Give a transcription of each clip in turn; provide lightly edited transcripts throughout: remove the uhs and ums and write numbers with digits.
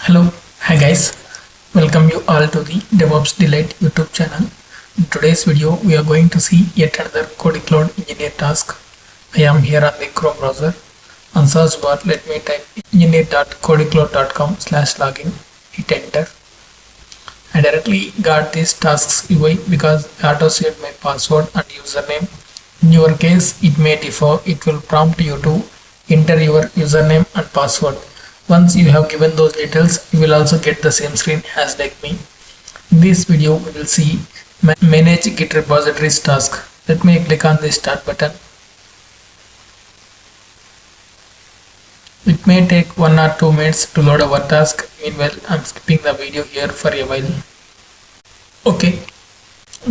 Hello, hi guys, welcome you all to the DevOps Delight YouTube channel. In today's video, we are going to see yet another Cloud engineer task. I am here on the Chrome browser. On search bar, let me type engineer.codecloud.com/login, hit enter. I directly got this tasks UI because I auto saved my password and username. In your case, it may differ. It will prompt you to enter your username and password. Once you have given those details, you will also get the same screen as like me. In this video, we will see manage Git repositories task. Let me click on the start button. It may take 1 or 2 minutes to load our task. Meanwhile, I'm skipping the video here for a while. Okay,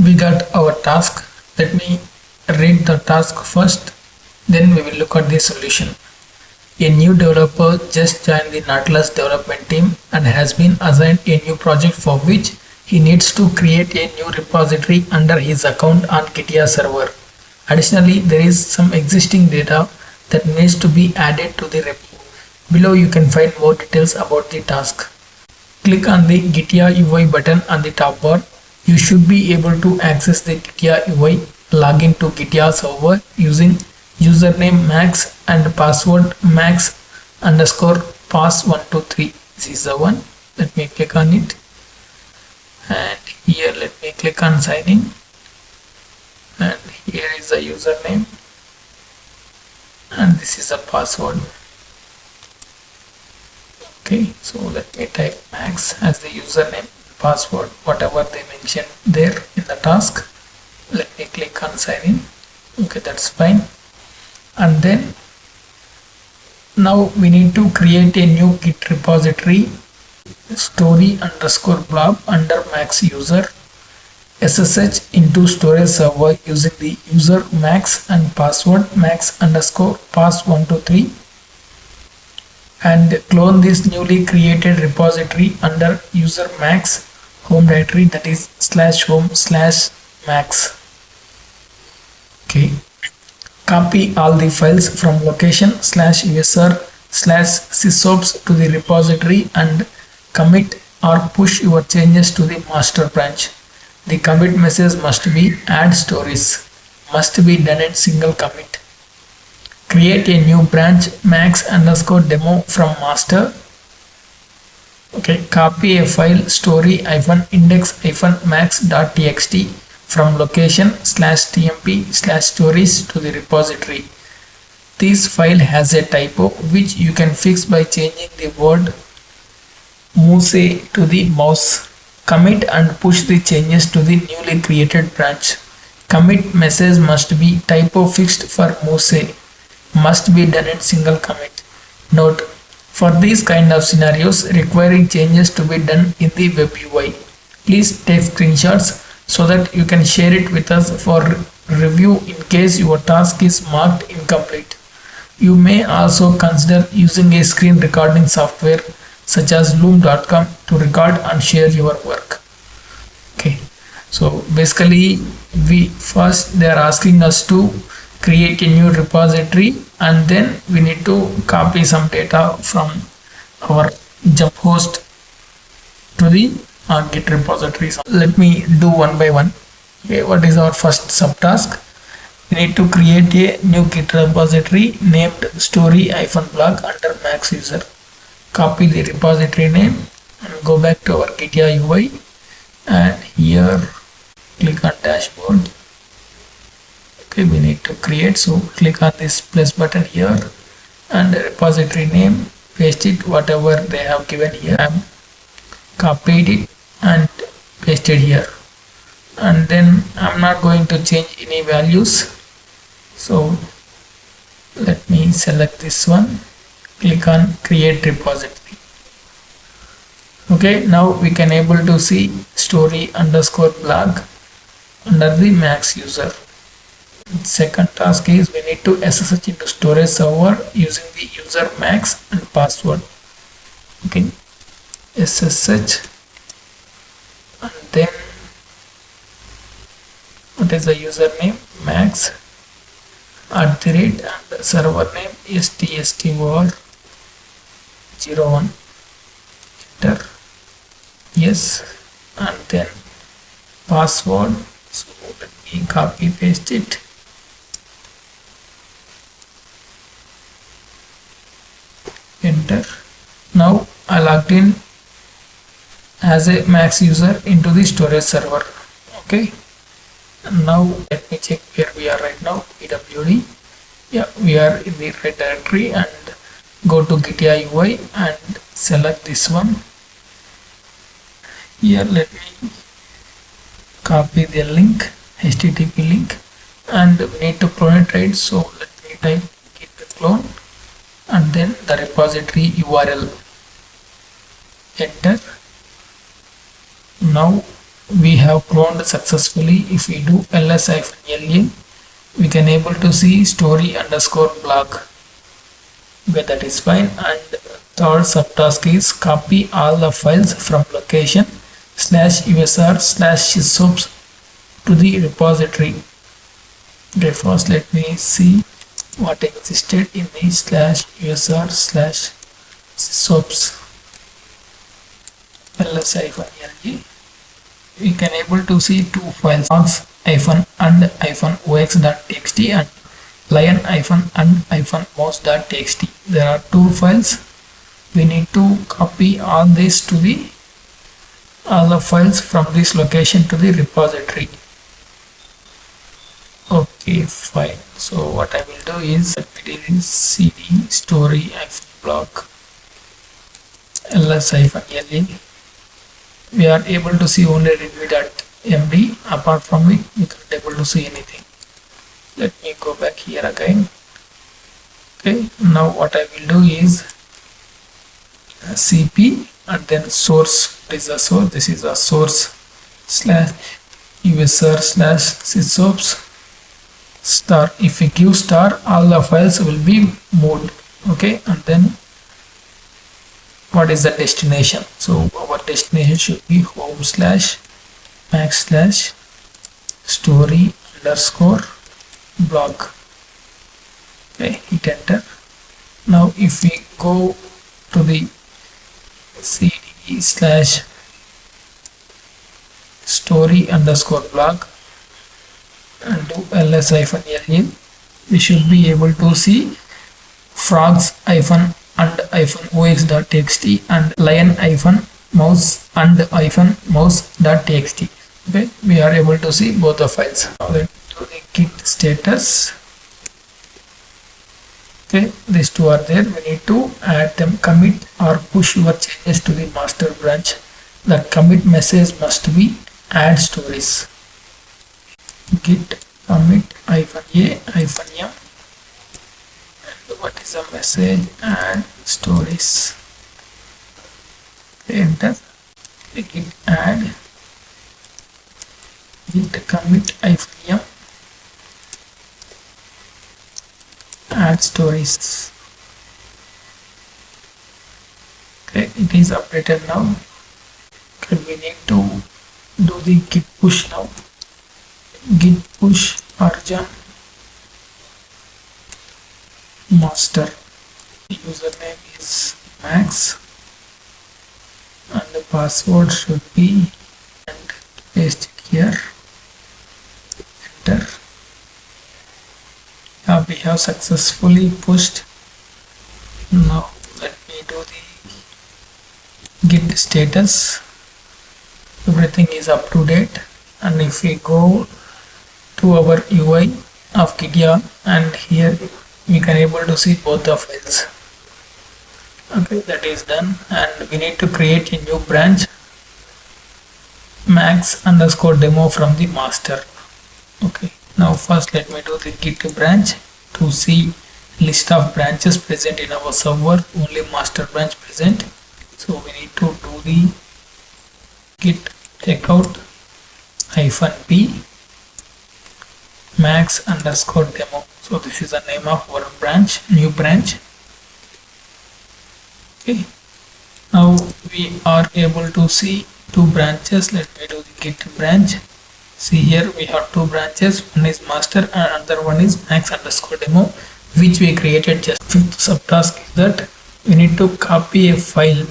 we got our task. Let me read the task first, then we will look at the solution. A new developer just joined the Nautilus development team and has been assigned a new project for which he needs to create a new repository under his account on GitHub server. Additionally, there is some existing data that needs to be added to the repo. Below you can find more details about the task. Click on the GitHub UI button on the top bar. You should be able to access the GitHub UI, log into GitHub server using username max and password max underscore pass123. This is the one. Let me click on it, and here let me click on sign in, and here is the username and this is the password. Okay, so let me type max as the username, password, whatever they mentioned there in the task. Let me click on sign in. Okay, that's fine. And then now we need to create a new Git repository, story underscore blob under max user, SSH into storage server using the user max and password max underscore pass123, and clone this newly created repository under user max home directory, that is /home/max. Okay. Copy all the files from location /usr/sysops to the repository and commit or push your changes to the master branch. The commit message must be add stories, must be done in single commit. Create a new branch max underscore demo from master. Okay, copy a file story-index-max.txt from location /tmp/stories to the repository. This file has a typo which you can fix by changing the word mouse to the mouse. Commit and push the changes to the newly created branch. Commit message must be typo fixed for mouse. Must be done in single commit. Note: for these kind of scenarios requiring changes to be done in the web UI, please take screenshots so that you can share it with us for review in case your task is marked incomplete. You may also consider using a screen recording software such as loom.com to record and share your work. Okay, so basically they are asking us to create a new repository, and then we need to copy some data from our jump host to the Git repositories. Let me do one by one. Okay, what is our first subtask? We need to create a new Git repository named story-blog under max user. Copy the repository name and go back to our GitHub UI, and here click on dashboard. Okay, we need to create, so click on this plus button here and repository name, paste it whatever they have given here. I am copied it and pasted here, and then I'm not going to change any values, so let me select this one, click on create repository. Okay, now we can able to see story_blog under the max user. Second task is we need to SSH into storage server using the user max and password. Okay, SSH, and then what is the username? Max @ and the server name is ststr01. enter yes, and then password. So let me copy paste it, enter. Now I logged in as a Max user into the storage server. Okay, and now let me check where we are right now. pwd, yeah, we are in the right directory, and go to git UI and select this one. Here let me copy the link, http link, and we need to clone it, right? So let me type git clone and then the repository URL, enter. Now we have cloned successfully. If we do ls-la, we can able to see story underscore blog. Okay, that is fine. And third subtask is copy all the files from location /usr/sysops to the repository. Okay, first let me see what existed in the /usr/sysops ls-lg. We can able to see two files, logs-and-ox.txt and lion-and-mouse.txt. There are two files. We need to copy all these to all the files from this location to the repository. Okay, fine. So what I will do is cd story-blog ls-la. We are able to see only readme.md. Apart from it, we can't able to see anything. Let me go back here again. Okay, now what I will do is cp and then source. What is the source? This is a source /usr/sysops star. If we give star, all the files will be moved. Okay, and then what is the destination? So our destination should be home/max/story_blog. Okay, hit enter. Now if we go to the cd/story_blog and do ls-la, we should be able to see frogs-and-ox.txt and lion-mouse-mouse.txt. Okay, we are able to see both the files. Now let's do the git status. Okay, these two are there. We need to add them. Commit or push your changes to the master branch. The commit message must be add stories. Git commit -a-m. What is the message? Add stories. Enter. Git add. Git commit -m. Add stories. Okay, it is updated now. Okay, we need to do the git push now. Git push Arjan master. Username is Max and the password should be, and paste it here. Enter. Now we have successfully pushed. Now let me do the git status. Everything is up to date, and if we go to our UI of Gitya, and here we can able to see both the files. Okay, that is done, and we need to create a new branch, max_demo from the master. Okay, now first let me do the git branch to see list of branches present in our server. Only master branch present, so we need to do the git checkout -p max_demo. So this is the name of our branch, new branch. Okay, now we are able to see two branches. Let me do the git branch. See here we have two branches. One is master and another one is max_demo, which we created just. Fifth subtask is that we need to copy a file.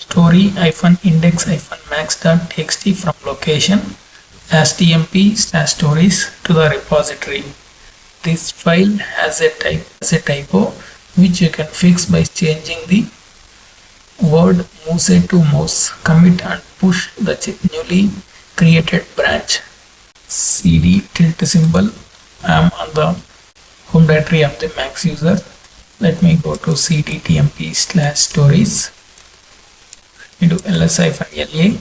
story-index-max.txt from location stmp/stories to the repository. This file has a typo which you can fix by changing the word muse to mouse. Commit and push the newly created branch. cd tilt symbol. I am on the home directory of the Max user. Let me go to cd/tmp/stories. Do ls-la.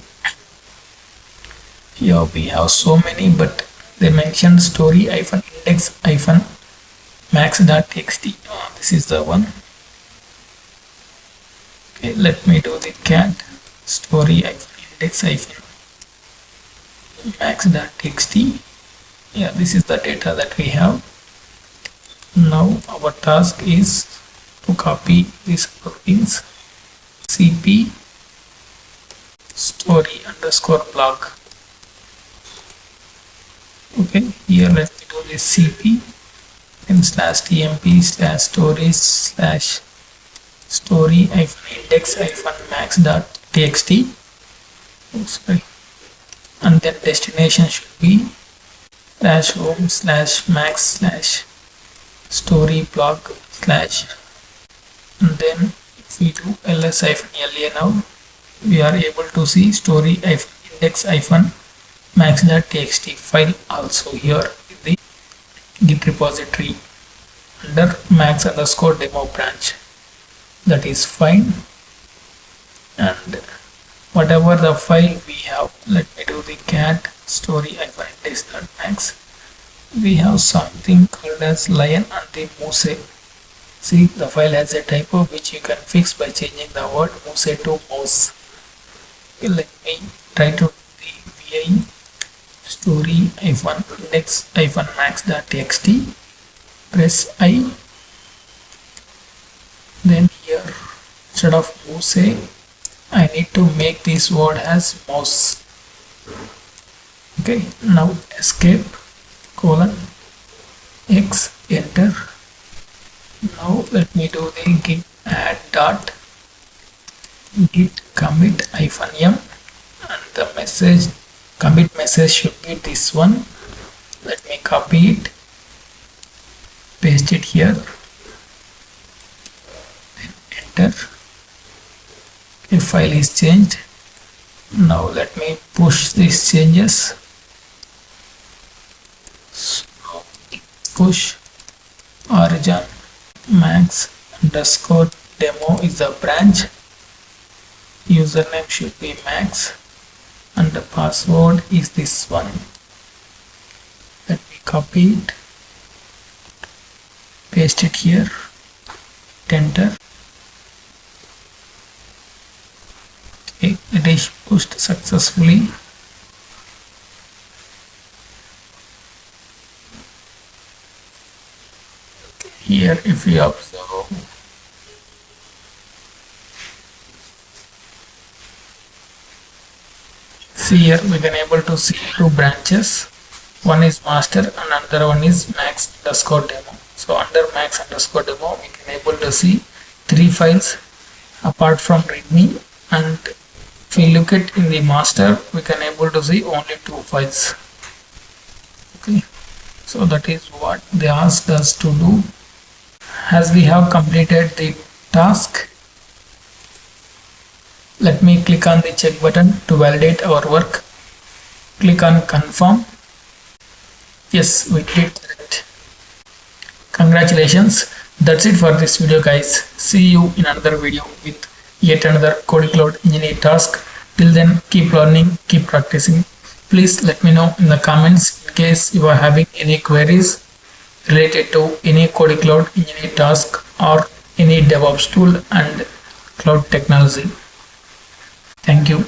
Here we have so many, but they mentioned story-index-max.txt. This is the one. Okay, let me do the cat story-index-max.txt. Yeah, this is the data that we have. Now our task is to copy these things. cp story_blog. Okay, here let me do this cp then /tmp/stories/story-index-max.txt. Sorry. And then destination should be /home/max/story-blog/ and then if we do ls-la now, we are able to see story-index-max.txt file also here in the git repository under max_demo branch. That is fine. And whatever the file we have, let me do the cat story-index.max. We have something called as lion and the moose. See, the file has a typo which you can fix by changing the word moose to mouse. Okay, let me try to do the vi story-index-max.txt. Press I. Then here instead of mouse, I need to make this word as mouse. Okay, now escape :x, enter. Now let me do the git add dot git commit -m and the commit message should be this one. Let me copy it, paste it here, then enter. A file is changed. Now let me push these changes. So push origin max_demo is the branch. Username should be max and the password is this one. Let me copy it, paste it here, enter. Okay, it is pushed successfully. Here if you observe, see here we can able to see two branches. One is master and another one is max_demo. So under max_demo we can able to see three files apart from readme, and if we look at in the master we can able to see only two files. Okay, so that is what they asked us to do. As we have completed the task, let me click on the check button to validate our work. Click on confirm. Yes, we did it. Congratulations. That's it for this video, guys. See you in another video with yet another Code Cloud engineer task. Till then, keep learning, keep practicing. Please let me know in the comments in case you are having any queries related to any Code Cloud engineer task or any DevOps tool and cloud technology. Thank you.